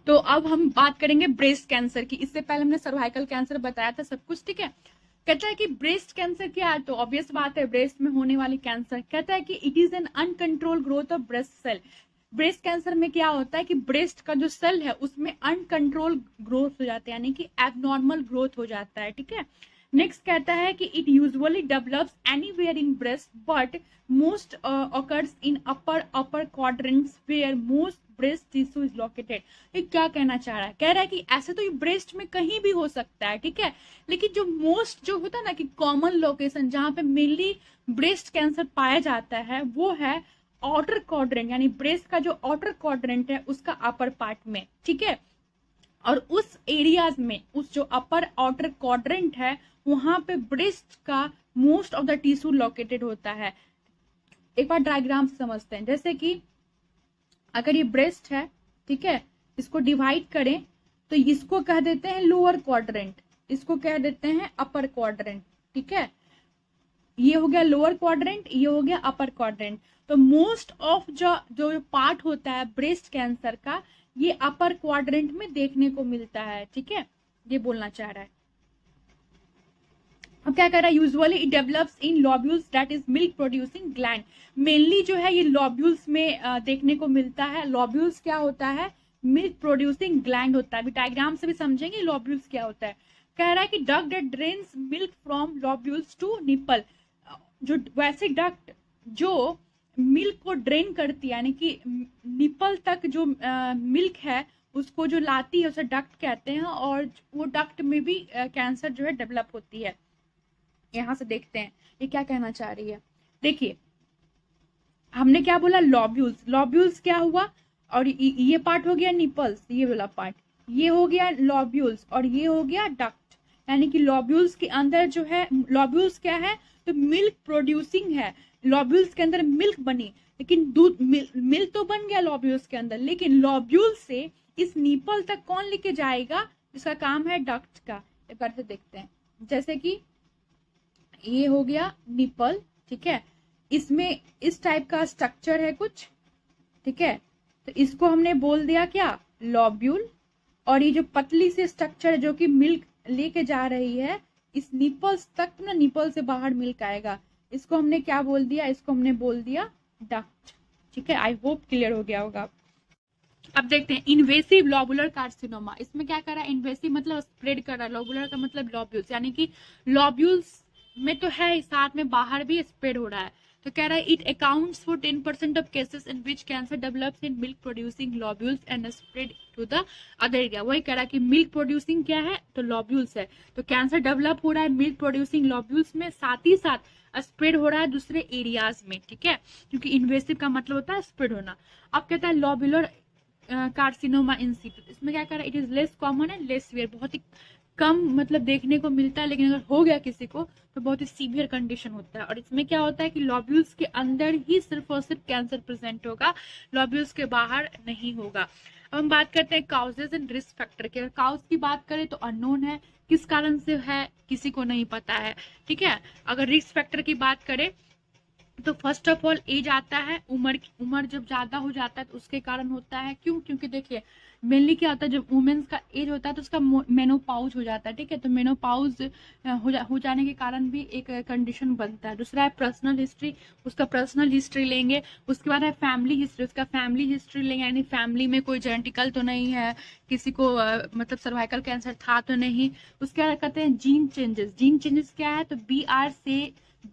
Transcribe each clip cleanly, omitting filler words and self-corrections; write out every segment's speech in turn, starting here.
तो अब हम बात करेंगे ब्रेस्ट कैंसर की। इससे पहले हमने सर्वाइकल कैंसर बताया था सब कुछ, ठीक है। कहता है कि ब्रेस्ट कैंसर क्या है, तो ऑब्वियस बात है ब्रेस्ट में होने वाली कैंसर। कहता है कि it is an uncontrol growth of breast cell. Breast cancer में क्या होता है कि ब्रेस्ट का जो सेल है उसमें अनकंट्रोल ग्रोथ हो जाता है, यानी कि एबनॉर्मल ग्रोथ हो जाता है, ठीक है। नेक्स्ट कहता है कि it usually develops anywhere in breast but most occurs in upper quadrants where most breast tissue is located. ये क्या कहना चाह रहा है? कह रहा है कि ऐसे तो ये ब्रेस्ट में कहीं भी हो सकता है, ठीक है, लेकिन जो मोस्ट जो होता है ना कि कॉमन लोकेशन जहां पे मेनली ब्रेस्ट कैंसर पाया जाता है वो है आउटर क्वाड्रेंट, यानी ब्रेस्ट का जो आउटर क्वाड्रेंट है उसका अपर पार्ट में, ठीक है। और उस एरियाज में, उस जो अपर आउटर क्वाड्रेंट है वहां पे ब्रेस्ट का most of the tissue located होता है। एक बार डायग्राम समझते हैं। जैसे कि अगर ये ब्रेस्ट है, ठीक है, इसको डिवाइड करें तो इसको कह देते हैं लोअर क्वाड्रेंट, इसको कह देते हैं अपर क्वाड्रेंट, ठीक है। ये हो गया लोअर क्वाड्रेंट, ये हो गया अपर क्वाड्रेंट। तो मोस्ट ऑफ जो पार्ट होता है ब्रेस्ट कैंसर का ये अपर क्वाड्रेंट में देखने को मिलता है, ठीक है, ये बोलना चाह रहा है। अब क्या कर रहा है? Usually it develops in lobules that is milk producing gland. Mainly जो है ये लॉब्यूल्स में देखने को मिलता है। लॉब्यूल्स क्या होता है? मिल्क प्रोड्यूसिंग ग्लैंड होता है। अभी डायग्राम से भी समझेंगे लॉब्यूल्स क्या होता है। कह रहा है कि duct that drains milk from lobules to nipple. जो वैसे डक्ट जो मिल्क को ड्रेन करती है, यानी कि निपल तक जो मिल्क है उसको जो लाती है उसे डक्ट कहते हैं, और वो डक्ट में भी कैंसर जो है डेवलप होती है। यहां से देखते हैं ये क्या कहना चाह रही है। देखिए हमने क्या बोला? लॉब्यूल्स। लॉब्यूल्स क्या हुआ? और ये पार्ट हो गया निपल्स, ये वाला पार्ट, ये हो गया लॉब्यूल्स, और ये हो गया डक्ट। यानी कि लॉब्यूल्स के अंदर जो है, लॉब्यूल्स क्या है? तो मिल्क प्रोड्यूसिंग है। लॉब्यूल्स के अंदर मिल्क बनी, लेकिन दूध मिल्क तो बन गया लॉब्यूल्स के अंदर, लेकिन लॉब्यूल से इस निपल तक कौन लेके जाएगा? इसका काम है डक्ट का। एक बार से देखते हैं। जैसे कि ये हो गया निपल, ठीक है, इसमें इस टाइप का स्ट्रक्चर है कुछ, ठीक है, तो इसको हमने बोल दिया क्या? लॉब्यूल। और ये जो पतली सी स्ट्रक्चर है जो कि मिल्क लेके जा रही है इस निपल्स तक, ना निपल से बाहर मिल्क आएगा, इसको हमने क्या बोल दिया? इसको हमने बोल दिया डक्ट, ठीक है। आई होप क्लियर हो गया होगा। अब देखते हैं इन्वेसिव लॉबुलर कार्सिनोमा। इसमें क्या कर रहा है? इन्वेसिव मतलब स्प्रेड कर रहा है, लॉबुलर का मतलब लॉब्यूल्स, यानी कि लॉब्यूल्स में तो है साथ में बाहर भी स्प्रेड हो रहा है। तो कह रहा है it accounts for 10% of cases in which cancer develops in milk producing lobules and spread to the other area. वही कह रहा है कि मिल्क प्रोड्यूसिंग क्या है? तो लॉब्यूल्स है। तो कैंसर डेवलप हो रहा है मिल्क प्रोड्यूसिंग लॉब्यूल्स में, साथ ही साथ स्प्रेड हो रहा है दूसरे एरियाज में, ठीक है, क्योंकि इन्वेसिव का मतलब होता है स्प्रेड होना। अब कहता है लॉबुलर कार्सिनोमा इन सीटू। इसमें क्या कर रहा है? It is less common and less severe, बहुत ही कम मतलब देखने को मिलता है, लेकिन अगर हो गया किसी को तो बहुत ही सीवियर कंडीशन होता है। और इसमें क्या होता है कि लॉब्यूल्स के अंदर ही सिर्फ और सिर्फ कैंसर प्रेजेंट होगा, लॉब्यूल्स के बाहर नहीं होगा। अब हम बात करते हैं काउजेज एंड रिस्क फैक्टर के। काउज की बात करें तो अननोन है, किस कारण से है किसी को नहीं पता है, ठीक है। अगर रिस्क फैक्टर की बात करें तो फर्स्ट ऑफ ऑल एज आता है, उम्र जब ज्यादा हो जाता है तो उसके कारण होता है। क्यों? क्योंकि देखिए मेनली क्या होता है, जब वुमेन्स का एज होता है तो उसका मेनोपाउज हो जाता है, ठीक है। तो मेनोपाउज हो जाने के कारण भी एक कंडीशन बनता है। दूसरा है पर्सनल हिस्ट्री, उसका पर्सनल हिस्ट्री लेंगे। उसके बाद है फैमिली हिस्ट्री, उसका फैमिली हिस्ट्री लेंगे, यानी फैमिली में कोई जेनेटिकल तो नहीं है, किसी को मतलब सर्वाइकल कैंसर था तो नहीं। उसके बाद कहते हैं जीन चेंजेस। जीन चेंजेस क्या है? तो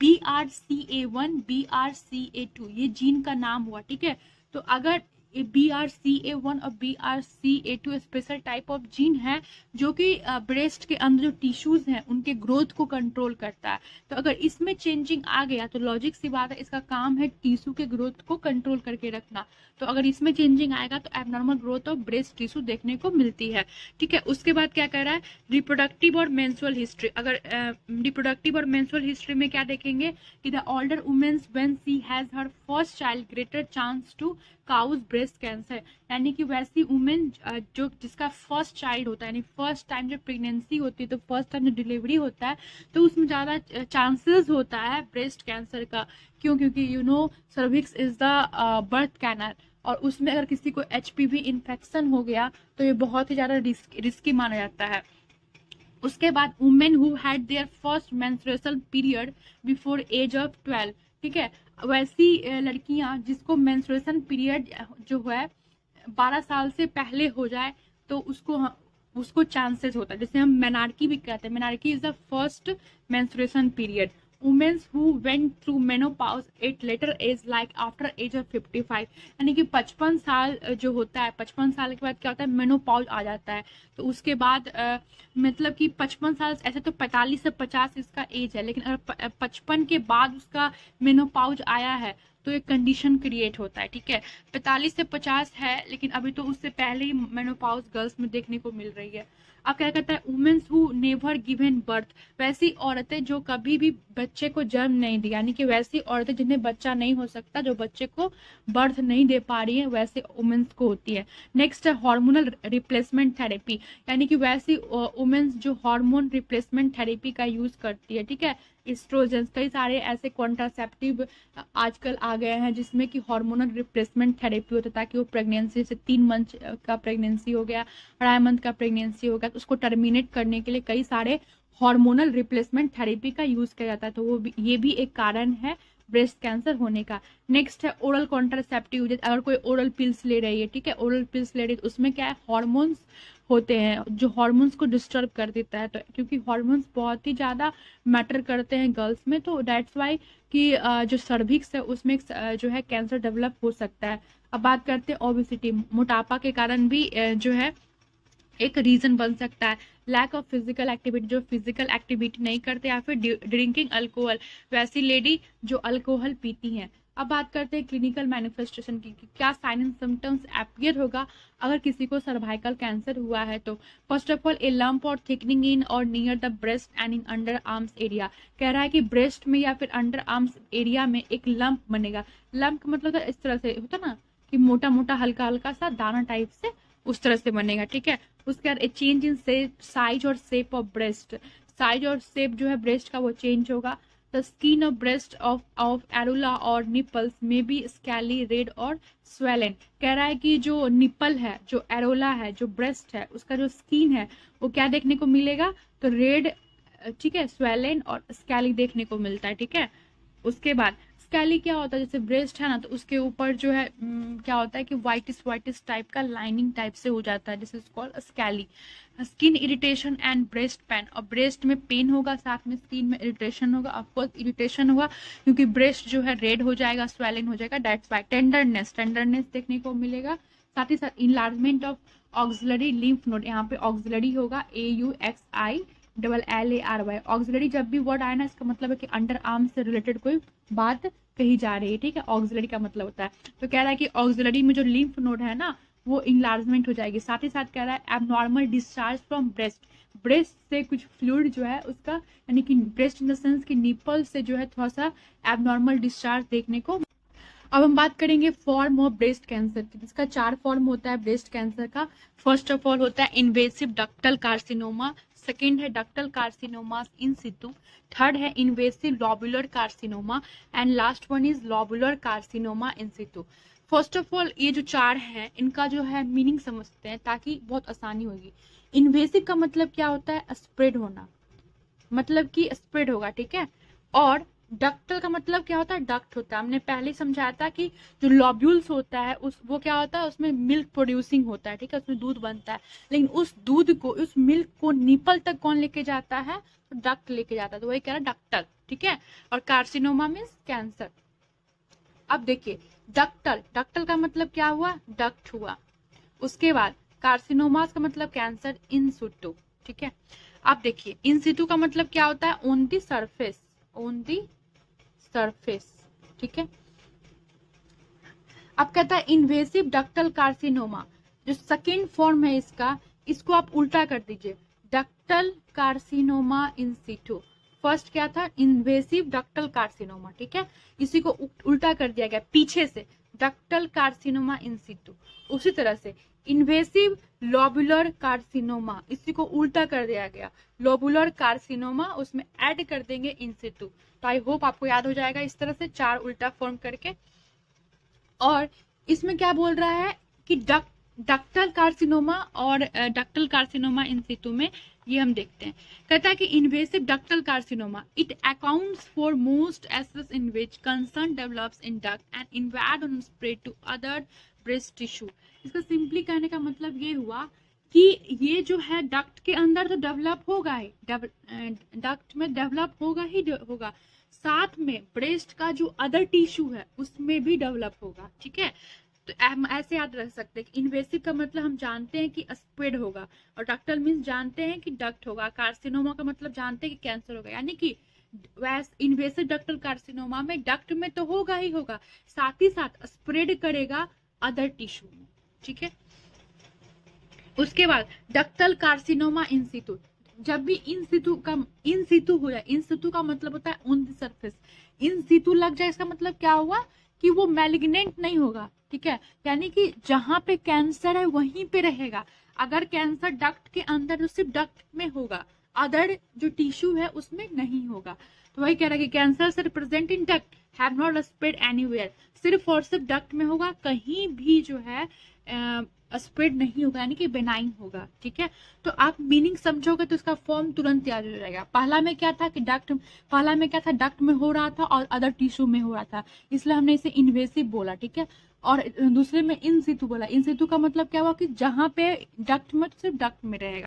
BRCA1 BRCA2 ये जीन का नाम हुआ, ठीक है। तो अगर BRCA1 और BRCA2 special type of gene है जो कि ब्रेस्ट के अंदर जो टिश्यूज हैं उनके ग्रोथ को कंट्रोल करता है। तो अगर इसमें चेंजिंग आ गया तो लॉजिक सी बात है, इसका काम है टिश्यू के ग्रोथ को कंट्रोल करके रखना। तो अगर इसमें चेंजिंग आएगा तो abnormal growth of breast tissue देखने को मिलती है, ठीक है। उसके बाद क्या कह रहा है? रिप्रोडक्टिव और मेंस्ट्रुअल हिस्ट्री। अगर रिप्रोडक्टिव और मेंस्ट्रुअल हिस्ट्री में क्या देखेंगे कि the older womens when she has her first child greater chance to cause breast cancer, यानी कि वैसी वुमेन जो जिसका फर्स्ट चाइल्ड होता है, यानी फर्स्ट टाइम जब प्रेगनेंसी होती है तो फर्स्ट टाइम जो डिलीवरी होता है तो उसमें ज़्यादा चांसेस होता है ब्रेस्ट कैंसर का। क्यों? क्योंकि cervix is the birth canal, और उसमें अगर किसी को HPV इन्फेक्शन हो गया तो ये बहुत ही ज़्यादा रिस्की माना जाता है। उसके बाद women who had their first menstrual period before age of 12, ठीक है, वैसी लड़कियां जिसको मेंस्ट्रुएशन पीरियड जो है 12 साल से पहले हो जाए तो उसको चांसेस होता है, जैसे हम मेनार्की भी कहते हैं। Menarche is the first menstruation period. Womens who went through menopause at later age like after age of 55, यानी कि 55 साल जो होता है, 55 साल के बाद क्या होता है, मेनोपॉज आ जाता है। तो उसके बाद मतलब कि 55 साल, ऐसे तो 45 से 50 इसका एज है, लेकिन अगर 55 के बाद उसका मेनोपॉज आया है तो एक कंडीशन क्रिएट होता है, ठीक है। 45 से 50 है, लेकिन अभी तो उससे पहले ही मेनोपॉज गर्ल्स में देखने को मिल रही है। अब क्या कहता है, womens who never given birth, वैसी औरतें जो कभी भी बच्चे को जन्म नहीं दी, यानी कि वैसी औरतें जिन्हें बच्चा नहीं हो सकता, जो बच्चे को बर्थ नहीं दे पा रही है, वैसे वुमेन्स को होती है। नेक्स्ट है हार्मोनल रिप्लेसमेंट थेरेपी, यानी कि वैसी वुमेन्स जो हार्मोन रिप्लेसमेंट थेरेपी का यूज करती है, ठीक है। एस्ट्रोजन, कई सारे ऐसे कॉन्ट्रासेप्टिव आजकल आ गए हैं जिसमें कि हार्मोनल रिप्लेसमेंट थेरेपी होता है, ताकि वो प्रेगनेंसी से 3 मंथ का प्रेगनेंसी हो गया, 2.5 मंथ का प्रेगनेंसी हो गया, तो उसको टर्मिनेट करने के लिए कई सारे हार्मोनल रिप्लेसमेंट थेरेपी का यूज किया जाता है। तो ये भी एक कारण है ब्रेस्ट कैंसर होने का। नेक्स्ट है ओरल कॉन्ट्रासेप्टिव, अगर कोई ओरल पिल्स ले रही है, ठीक है, ओरल पिल्स ले रही है तो उसमें क्या है, हॉर्मोन्स होते हैं जो हॉर्मोन्स को डिस्टर्ब कर देता है। तो क्योंकि हॉर्मोन्स बहुत ही ज़्यादा मैटर करते हैं गर्ल्स में, तो दैट्स वाई कि जो सर्विक्स है उसमें जो है कैंसर डेवलप हो सकता है। अब बात करते हैं ओबेसिटी, मोटापा के कारण भी जो है एक रीजन बन सकता है। लैक ऑफ फिजिकल एक्टिविटी, जो फिजिकल एक्टिविटी नहीं करते, या फिर ड्रिंकिंग अल्कोहल, वैसी लेडी जो अल्कोहल पीती हैं। अब बात करते हैं क्लिनिकल मैनिफेस्टेशन की, क्या साइन एंड सिम्टम्स अपीयर होगा अगर किसी को सर्वाइकल कैंसर हुआ है तो। First of all, A lump और थिकनिंग इन और near the breast and in under arms area, कह रहा है कि ब्रेस्ट में या फिर अंडर आर्म्स एरिया में एक लंप बनेगा। लंप मतलब इस तरह से होता ना कि मोटा मोटा हल्का हल्का सा दाना टाइप से, उस तरह से बनेगा, ठीक है। उसके बाद ए चेंज इन साइज और शेप ऑफ ब्रेस्ट, साइज और शेप जो है ब्रेस्ट का वो चेंज होगा। The skin of breast of areola और निपल्स में बी स्कैली रेड और स्वेलन, कह रहा है कि जो निपल है, जो एरोला है, जो ब्रेस्ट है, उसका जो स्किन है वो क्या देखने को मिलेगा, तो रेड, ठीक है, स्वेलन और स्कैली देखने को मिलता है, ठीक है। उसके बाद स्कैली क्या होता है, जैसे ब्रेस्ट है ना तो उसके ऊपर जो है क्या होता है कि वाइटिस टाइप का लाइनिंग टाइप से हो जाता है, this is called स्कैली। Skin irritation and breast pain, और ब्रेस्ट में पेन होगा, साथ में स्किन में इरिटेशन होगा। ऑफकोर्स इरिटेशन होगा क्योंकि ब्रेस्ट जो है रेड हो जाएगा, स्वेलिंग हो जाएगा, दैट्स वाई। टेंडरनेस देखने को मिलेगा। साथ ही साथ enlargement of auxiliary lymph node, यहाँ पे ऑक्सिलरी होगा AUXILLARY। ऑक्सिलरी जब भी वर्ड आए ना, इसका मतलब है कि अंडर आर्म से रिलेटेड कोई बात कही जा रही है, ठीक है। ऑक्सिलरी का मतलब होता है, तो कह रहा है कि ऑक्सिलरी में जो लिम्फ नोड है ना वो इंलार्जमेंट हो जाएगी। साथ ही साथ कह रहा है abnormal discharge from breast, breast से कुछ फ्लूइड जो है उसका, यानी कि ब्रेस्ट इन द सेंस कि निपल से जो है थोड़ा सा एबनॉर्मल डिस्चार्ज देखने को। अब हम बात करेंगे फॉर्म ऑफ ब्रेस्ट कैंसर की, जिसका 4 फॉर्म होता है ब्रेस्ट कैंसर का। फर्स्ट ऑफ ऑल होता है इन्वेसिव डक्टल कार्सिनोमा, सेकेंड है ductal carcinoma in situ, third है invasive lobular carcinoma and last one is lobular carcinoma in situ. First of all ये जो 4 हैं इनका जो है मीनिंग समझते हैं ताकि बहुत आसानी होगी। इन्वेसिव का मतलब क्या होता है, स्प्रेड होना, मतलब कि स्प्रेड होगा, ठीक है। और डक्टल का मतलब क्या होता है, डक्ट होता है। हमने पहले समझाया था कि जो लॉब्यूल्स होता है वो क्या होता है, उसमें मिल्क प्रोड्यूसिंग होता है, ठीक है, उसमें दूध बनता है, लेकिन उस दूध को, उस मिल्क को निपल तक कौन लेके जाता है, तो डक्ट लेके जाता है, तो वही कह रहा है डक्टल, ठीक है। और कार्सिनोमा मीन्स कैंसर। अब देखिए डक्टल का मतलब क्या हुआ, डक्ट हुआ। उसके बाद कार्सिनोमास का मतलब कैंसर इन सितु, ठीक है। अब देखिए इन सितु का मतलब क्या होता है, on the surface, on the surface, ठीक है। अब कहता है इन्वेसिव डक्टल कार्सिनोमा, जो सेकेंड फॉर्म है इसका, इसको आप उल्टा कर दीजिए, ductal carcinoma in situ. First क्या था, इन्वेसिव डक्टल कार्सिनोमा, ठीक है, इसी को उल्टा कर दिया गया पीछे से, डक्टल कार्सिनोमा इन सितु। उसी तरह से इन्वेसिव लॉबुलर कार्सिनोमा, इसी को उल्टा कर दिया गया, लॉबुलर कार्सिनोमा, उसमें ऐड कर देंगे इन सितु। तो आई होप आपको याद हो जाएगा इस तरह से 4 उल्टा फॉर्म करके। और इसमें क्या बोल रहा है कि डक्टल कार्सिनोमा और डक्टल कार्सिनोमा इन सितु में ये हम देखते हैं। कहता है कि invasive ductal carcinoma it accounts for most cases in which cancer develops in duct and invade on spread to other breast tissue. इसका सिंपली कहने का मतलब ये हुआ कि ये जो है डक्ट के अंदर तो डेवलप होगा ही, डक्ट में डेवलप होगा ही होगा, साथ में ब्रेस्ट का जो अदर टिश्यू है उसमें भी डेवलप होगा। ठीक है, तो हम ऐसे याद रख सकते हैं कि इन्वेसिव का मतलब हम जानते हैं कि स्प्रेड होगा, और डक्टल मीन्स जानते हैं कि डक्ट होगा, कार्सिनोमा का मतलब जानते हैं कि कैंसर होगा। यानी कि वैसे इन्वेसिव डक्टल कार्सिनोमा में डक्ट में तो होगा ही होगा, साथ ही साथ स्प्रेड करेगा अदर टिश्यू में। ठीक है, उसके बाद डक्टल कार्सिनोमा इन सितु, जब भी इन सितु हो जाए, इन सितु का मतलब होता है ऑन द सरफेस, इन सितु लग जाए इसका मतलब क्या हुआ कि वो मैलिग्नेंट नहीं होगा। ठीक है, यानी कि जहां पे कैंसर है वहीं पे रहेगा। अगर कैंसर डक्ट के अंदर तो सिर्फ डक्ट में होगा, अदर जो टिश्यू है उसमें नहीं होगा। तो वही कह रहा है कि कैंसर से present in duct have not spread anywhere, सिर्फ और सिर्फ डक्ट में होगा, कहीं भी जो है स्प्रेड नहीं होगा, यानी कि बेनाइन होगा। ठीक है, तो आप मीनिंग समझोगे तो इसका फॉर्म तुरंत याद हो जाएगा। पहला में क्या था कि डक्ट में हो रहा था और अदर टिश्यू में हो रहा था, इसलिए हमने इसे इन्वेसिव बोला। ठीक है, और दूसरे में इन सितु बोला। इन सितु का मतलब क्या हुआ कि जहां पे डक्ट में सिर्फ डक्ट में रहेगा।